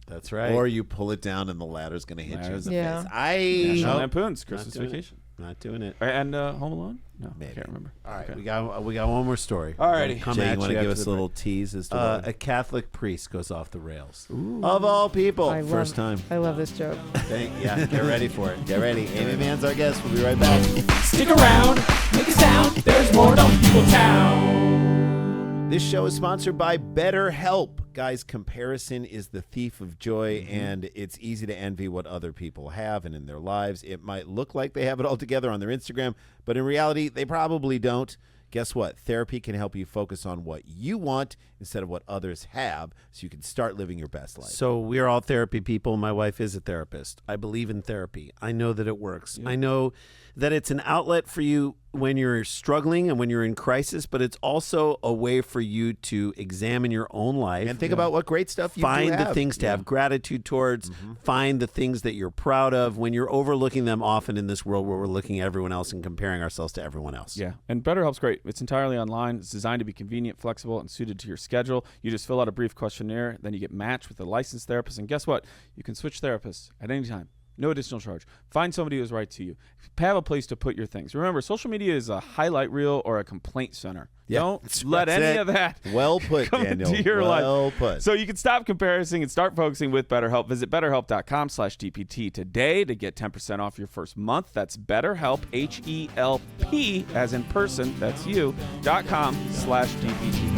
That's right. Or you pull it down and the ladder's going to hit you in the Yeah. face. National Nope. Lampoon's Christmas doing it. Vacation. Not doing it. And Home Alone? No, I Maybe. can't remember. All right, Okay. we got one more story. Alrighty. Come Jay, at you wanna you give after us the a little break. tease as to A Catholic priest goes off the rails. Of all people, I first love, time. I love this joke. Yeah, get ready for it. Get ready. Aimee Mann's our guest. We'll be right back. Stick around, make a sound, there's more Dumb People Town. This show is sponsored by BetterHelp. Guys, comparison is the thief of joy, and it's easy to envy what other people have and in their lives. It might look like they have it all together on their Instagram, but in reality, they probably don't. Guess what? Therapy can help you focus on what you want instead of what others have, so you can start living your best life. So we're all therapy people. My wife is a therapist. I believe in therapy. I know that it works. I know that it's an outlet for you when you're struggling and when you're in crisis, but it's also a way for you to examine your own life and think about what great stuff you find do have. the things to have gratitude towards, find the things that you're proud of when you're overlooking them often in this world where we're looking at everyone else and comparing ourselves to everyone else. Yeah, and BetterHelp's great. It's entirely online. It's designed to be convenient, flexible, and suited to your schedule. You just fill out a brief questionnaire, then you get matched with a licensed therapist, and guess what? You can switch therapists at any time. No additional charge. Find somebody who's right to you. Have a place to put your things. Remember, social media is a highlight reel or a complaint center. Yeah, Don't let any of that well put, come Daniel. into your well life. Put. So you can stop comparing and start focusing with BetterHelp. Visit BetterHelp.com/DPT today to get 10% off your first month. That's BetterHelp, HELP, as in person, that's you, .com/DPT.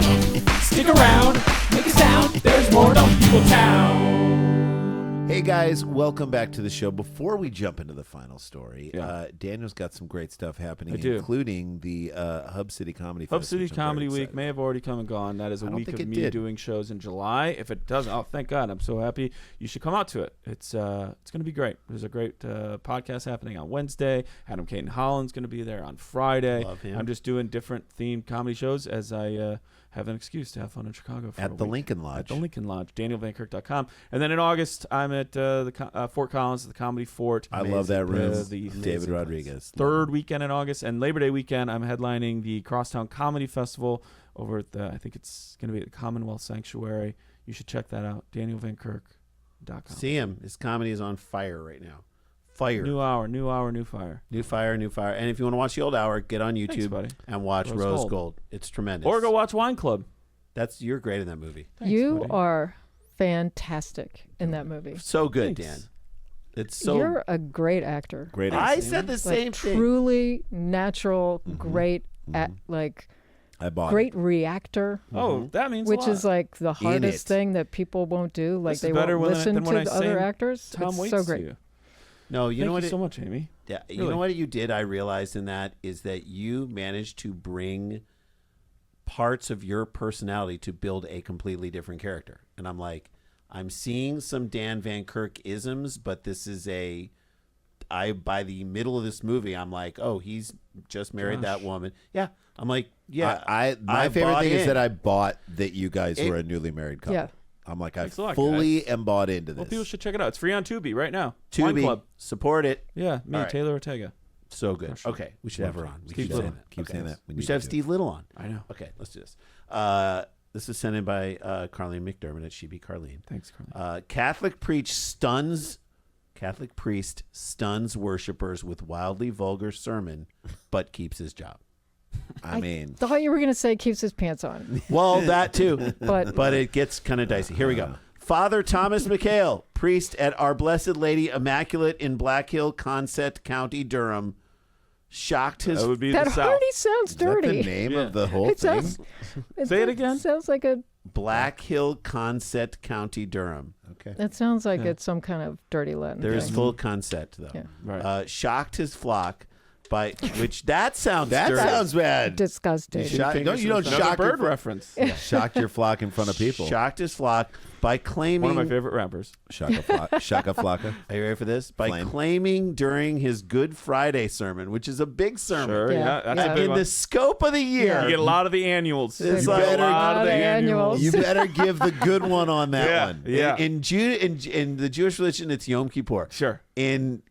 Stick around, make a sound. There's more Dumb People Town. Hey guys, welcome back to the show. Before we jump into the final story, Daniel's got some great stuff happening, including the Hub City Comedy Fest. Hub City Comedy Week may have already come and gone. That is a week of me doing shows in July. If it doesn't, oh, thank God. I'm so happy. You should come out to it. It's going to be great. There's a great podcast happening on Wednesday. Adam Caton Holland's going to be there on Friday. Love him. I'm just doing different themed comedy shows as I have an excuse to have fun in Chicago for at the Lincoln Lodge. At the Lincoln Lodge, DanielVanKirk.com. And then in August, I'm at the Fort Collins, the Comedy Fort. I love that room. David Rodriguez. Third weekend in August. And Labor Day weekend, I'm headlining the Crosstown Comedy Festival over at I think it's going to be at the Commonwealth Sanctuary. You should check that out, DanielVanKirk.com. See him. His comedy is on fire right now. Fire. New hour, new fire. New fire. And if you want to watch the old hour, get on YouTube and watch Rose Gold. It's tremendous. Or go watch Wine Club. You're great in that movie. Thanks, you are fantastic in that movie. So good, Dan. You're a great actor. Great actor. I said the same thing. Truly natural, great, great reactor. Oh, that means which is like the hardest thing that people won't do. Like they won't listen to the other actors. Tom Waits so great. No, you know what? Thank you so much, Amy. Yeah, you know what you did. I realized in that is that you managed to bring parts of your personality to build a completely different character. And I'm like, I'm seeing some Dan Van Kirk isms, but this is by the middle of this movie, I'm like, oh, he's just married that woman. Yeah, I'm like, yeah. My favorite thing is that I bought that you guys were a newly married couple. Yeah. I'm like, I fully am bought into this. Well, people should check it out. It's free on Tubi right now. Tubi, Wine Club. Support it. Yeah, me, Taylor Ortega. So good. Okay, we should have her on. Keep saying that. We should have Steve Little on. I know. Okay, let's do this. This is sent in by Carlene McDermott at She Be Carlene. Thanks, Carlene. Catholic priest stuns worshipers with wildly vulgar sermon, but keeps his job. I thought you were going to say keeps his pants on. Well, that too. but it gets kind of dicey. Here we go. Father Thomas McHale, priest at Our Blessed Lady Immaculate in Black Hill, Consett County, Durham, shocked his... That would be that the South. already sounds dirty. Is that the name of the whole thing? Say it again. Sounds like a... Black Hill, Consett County, Durham. Okay. That sounds like it's some kind of dirty Latin. There is thing. full Consett, though. Yeah. Right. Shocked his flock by... Which, that sounds dirty. sounds bad. Disgusting. You don't shock Bird reference. Shocked your flock in front of people. Shocked his flock by claiming... One of my favorite rappers. Shaka Flocka. Are you ready for this? By claiming during his Good Friday sermon, which is a big sermon. Sure, yeah. That's a big in one. the scope of the year. You get a lot of the annuals. It's You like get a lot of the annuals. You better give the good one on that one. Yeah. In the Jewish religion, it's Yom Kippur. Sure. In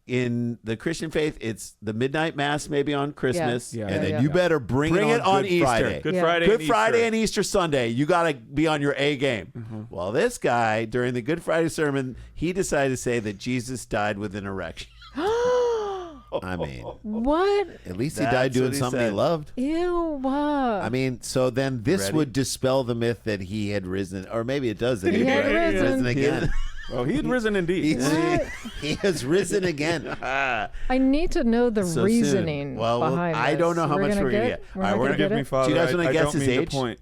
the Christian faith, it's the midnight mass, maybe on Christmas. Yeah. And then you better bring it on Good Easter. Friday. Good Yeah. Friday. Good and Friday Easter. and Easter Sunday. You got to be on your A game. Well, this guy, during the Good Friday sermon, he decided to say that Jesus died with an erection. I mean, What? at least he That's died doing what he something said. he loved. Ew. Wow. I mean, so then this Ready? would dispel the myth that he had risen, or maybe it does that He had risen. again. Well, he had risen indeed. He has risen again. I need to know the So reasoning soon. Well, behind I this. don't know how much we're gonna get. We're All right, not we're gonna gonna get Me, it? Father, Do you guys wanna I guess don't his mean to age? point.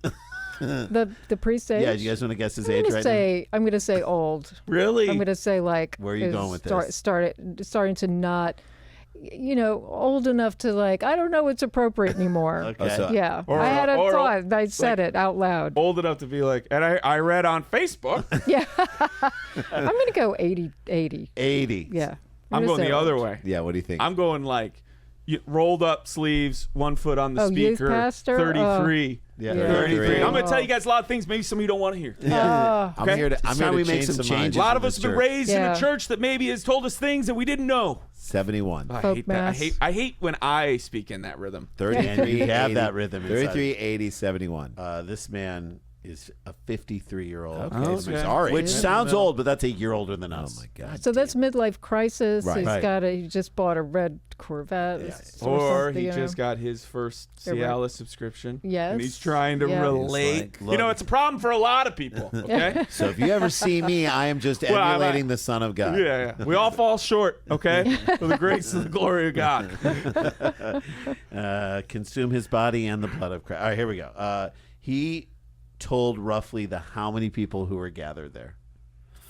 The priest age? Yeah, do you guys want to guess his I'm age gonna right say I'm gonna say old. Really? I'm gonna say like Where are you going with this? starting to not. old enough to like, I don't know what's appropriate anymore. Okay. Yeah. Or- I had a or- thought. And I said it out loud. Old enough to be like, and I read on Facebook. Yeah. I'm going to go 80. 80. Yeah. I'm going the other way. Yeah, what do you think? I'm going like rolled up sleeves, 1 foot on the youth speaker, pastor? 33. Yeah. 33. I'm going to tell you Oh. guys a lot of things maybe some of you don't want to hear. I'm here to we make change some some changes. A lot in of us this have been church. raised in Yeah. a church that maybe has told us things that we didn't know. 71. I Folk hate that. mass. I hate when I speak in that rhythm. 33, You have 80, that rhythm inside. 33, 80, 71. This man is a 53-year-old. Okay, so he's our age. Which sounds old, but that's a year older than us. Oh, my God. So that's midlife crisis. Right. He's Right. he just bought a red Corvette. Or something, he you know. just got his first Cialis subscription. Yes. And he's trying to Yeah. relate. He's like, It's a problem for a lot of people. Okay? So if you ever see me, I am just Well, I'm emulating the Son of God. Yeah. We all fall short, okay? For the grace and the glory of God. Consume his body and the blood of Christ. All right, here we go. He told roughly how many people who were gathered there.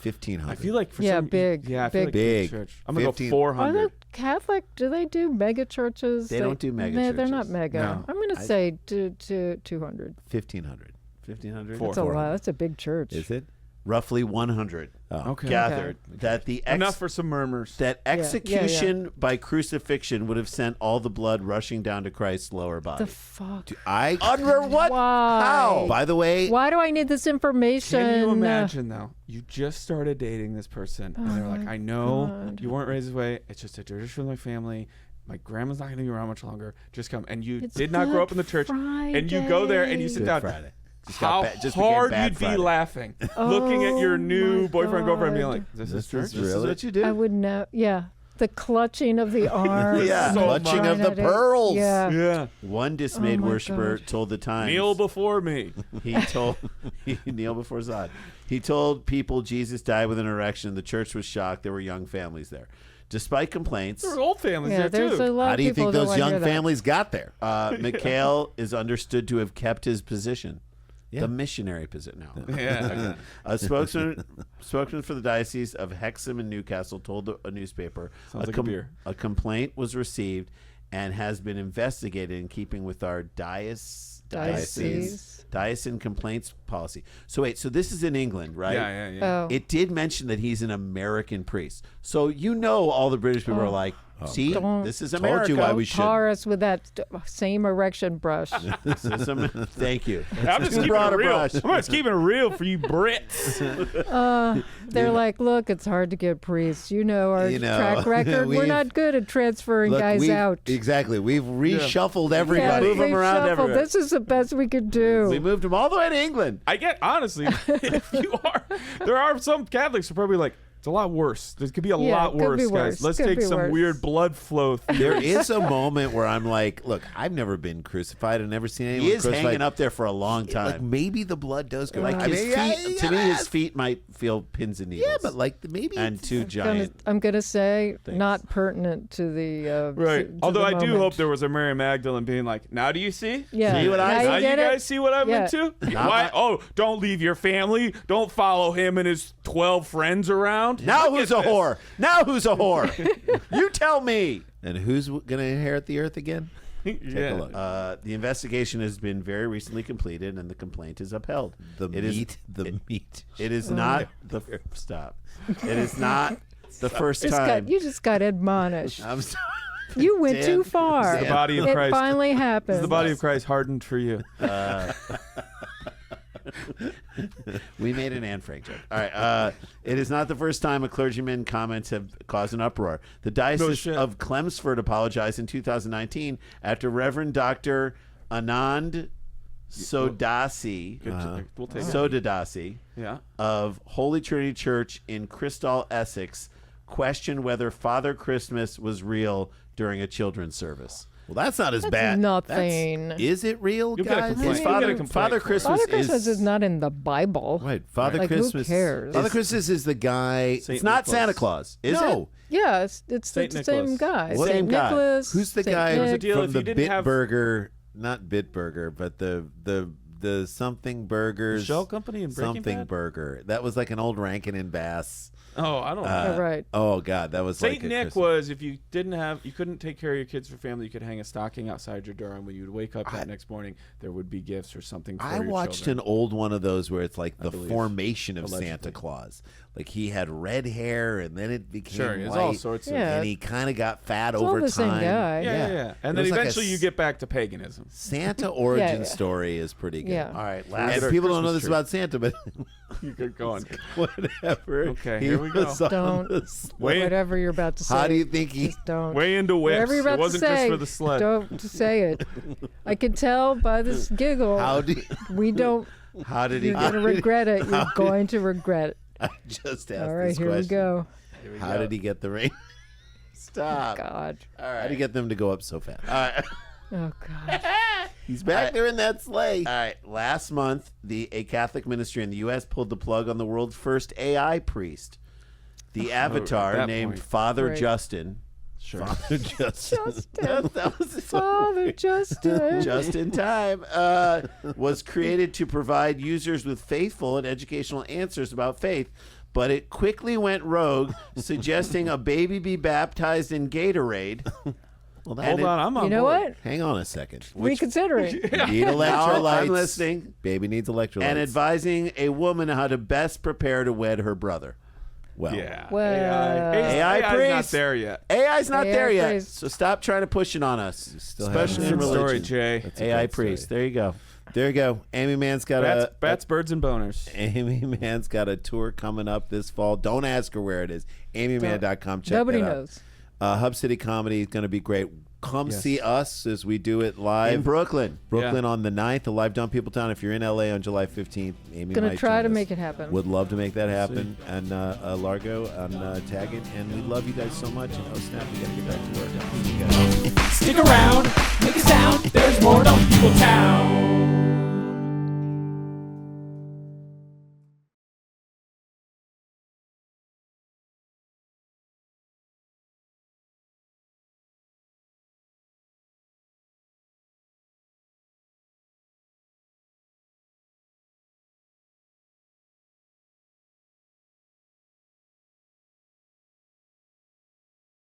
1,500. I feel like for Yeah, some big, Yeah, I feel like big. church. I'm going to 15 go Are 400. they Catholic? Do they do mega churches? They don't do mega They're churches. not mega. No. I'm going to say 200. 1,500. 1,500? Four. That's a lot. That's a big church. Is it? Roughly 100 Okay. gathered. That the Enough for some murmurs. that execution by crucifixion would have sent all the blood rushing down to Christ's lower body. The fuck? Under what? Why? How? By the way, Why do I need this information? Can you imagine, though? You just started dating this person, and they're like, I know God. you weren't raised this way. It's just a tradition with my family. My grandma's not going to be around much longer. Just come. And you It's did not grow Good up in the church. Friday. And you go there and you sit Good down. Friday. Just How became hard Bad you'd Friday. be laughing, looking at your Oh, new my boyfriend, girlfriend, being God. like, "This is church." This is what you do? I would know. Yeah. The clutching of the arms. Yeah. So clutching of the Trying to- pearls. Yeah. Yeah. One dismayed Oh, my worshiper God. told the Times. Kneel before me. He told kneel before Zod. He told people Jesus died with an erection. The church was shocked. There were young families there. Despite complaints, There were old families Yeah, there there's too. a lot how of do you people think that those wanna hear young that. families got there? Mikhail is understood to have kept his position. Yeah. The missionary position. No. Yeah. A spokesman for the Diocese of Hexham in Newcastle told a newspaper Sounds like a beer. a complaint was received and has been investigated in keeping with our diocesan complaints policy. So wait, so this is in England, right? Yeah. Oh. It did mention that he's an American priest. So all the British people are like, see, Don't- this is Told America. you why Don't we should. tar us with that same erection brush. This is thank you. I'm just Too keeping broad it a real. brush. I'm just keeping it real for you Brits. They're like, look, it's hard to get priests. You know our You know, track record. We're we've- not good at transferring Look, guys we've- out. Exactly. We've reshuffled everybody. Move 'em we've around shuffled. everywhere. This is the best we could do. We moved him all the way to England. I get honestly, there are some Catholics who are probably like, it's a lot worse. This could be a Yeah, lot it could be worse, worse. guys. Let's Could take be some worse. weird blood flow. There is a moment where I'm like, look, I've never been crucified. I've never seen anyone He is crucified. hanging up there for a long time. Like maybe the blood does go. Like I his mean, feet, to me, his feet might feel pins and needles. Yeah, but like maybe and it's- two giant. I'm gonna say things. not pertinent to the Right. to Although the I do moment. hope there was a Mary Magdalene being like, now do you see? Yeah. See what I- Now Now you get it? guys see what I'm Yeah. into? Why? Oh, don't leave your family. Don't follow him and his 12 friends around. Now Look who's at a this. whore? Now who's a whore? You tell me. And who's going to inherit the earth again? Take Yeah. a look. The investigation has been very recently completed, and the complaint is upheld. The It is- meat. The meat. It is not the stop. It is not the first Just time. you just got admonished. I'm sorry. You went Dan, too far. The body of It Christ. finally happened. The body of Christ hardened for you. We made an Anne Frank joke. All right. It is not the first time a clergyman comments have caused an uproar. The Diocese shit. of Chelmsford apologized in 2019 after Reverend Dr. Anand Sodasi, We'll take it. Sodadasi Yeah. of Holy Trinity Church in Crystal, Essex, questioned whether Father Christmas was real during a children's service. Well, that's not as That's bad. nothing. Is it real, You've got a guys? complaint. His You've got a Father, complaint Father for it. Christmas, Father Christmas is not in the Bible. Right. Father Like, who Christmas. cares? Father Christmas is the guy. Saint It's not Nicholas. Santa Claus, is no. it? Yeah, it's Saint the same Nicholas. guy. What? Saint Same guy. Nicholas. Who's the Saint guy Nick. the deal from if the you didn't have- Bitburger? Not Bitburger, but the something burgers. Shell Company and Breaking something Bad? burger. That was like an old Rankin and Bass. Oh, I don't know. Right. Oh God, that was Saint like Nick was if you couldn't take care of your kids for family, you could hang a stocking outside your door, and when you would wake up that next morning, there would be gifts or something. For I your watched children. an old one of those where it's like the believe. formation of Allegedly. Santa Claus. Like he had red hair and then it became Sure, it's white, all sorts of. Yeah. and he kind of got fat It's over all the time. same guy. Yeah. And It then was like a eventually you get back to paganism. Santa origin Yeah. story is pretty good. Yeah. All right, And last people don't know Christmas this tree. about Santa, but You could go on. whatever. Okay, he here we go. was on Don't. the sled. Whatever you're about to say. How do you think he? Just don't. Way into whips. Whatever you're about It wasn't to say, just for the sled. don't say it. I can tell by this giggle. How did? We don't. How did he? You're going to regret it. You're going to regret it. I just asked All right, this here question. we go. How did he get the ring? Stop. God. All How right. did he get them to go up so fast? All right. Oh, God. He's back there in that sleigh. All right. Last month, a Catholic ministry in the U.S. pulled the plug on the world's first AI priest. The avatar that named point. Father Right. Justin. Father Justin. Justin. That was his Father Justin. just in time, was created to provide users with faithful and educational answers about faith, but it quickly went rogue, suggesting a baby be baptized in Gatorade. Well, And Hold it- on, I'm on You know board. what? hang on a second. Reconsidering. Need Now electrolytes. I'm listening. Baby needs electrolytes. And advising a woman how to best prepare to wed her brother. well, Yeah. Well, AI AI's not priest. there yet. AI's not AI there yet, priest. so stop trying to push it on us, still especially in haven't- Good religion. story, Jay. That's a AI great story. priest. There you go. There you go. Aimee Mann's got Bats, birds, and boners. Aimee Mann's got a tour coming up this fall. Don't ask her where it is. AimeeMann.com. Check Nobody that out. knows. Hub City Comedy is going to be great. Come see us as we do it live. In Brooklyn. Brooklyn on the 9th, a live Dumb People Town. If you're in LA on July 15th, Aimee Gonna might try join to us. make it happen. Would love to make that happen. And Largo on Tagging. And we love you guys so much. And oh snap, we got to get back to work. See you guys. Stick around, make a sound. There's more Dumb People Town.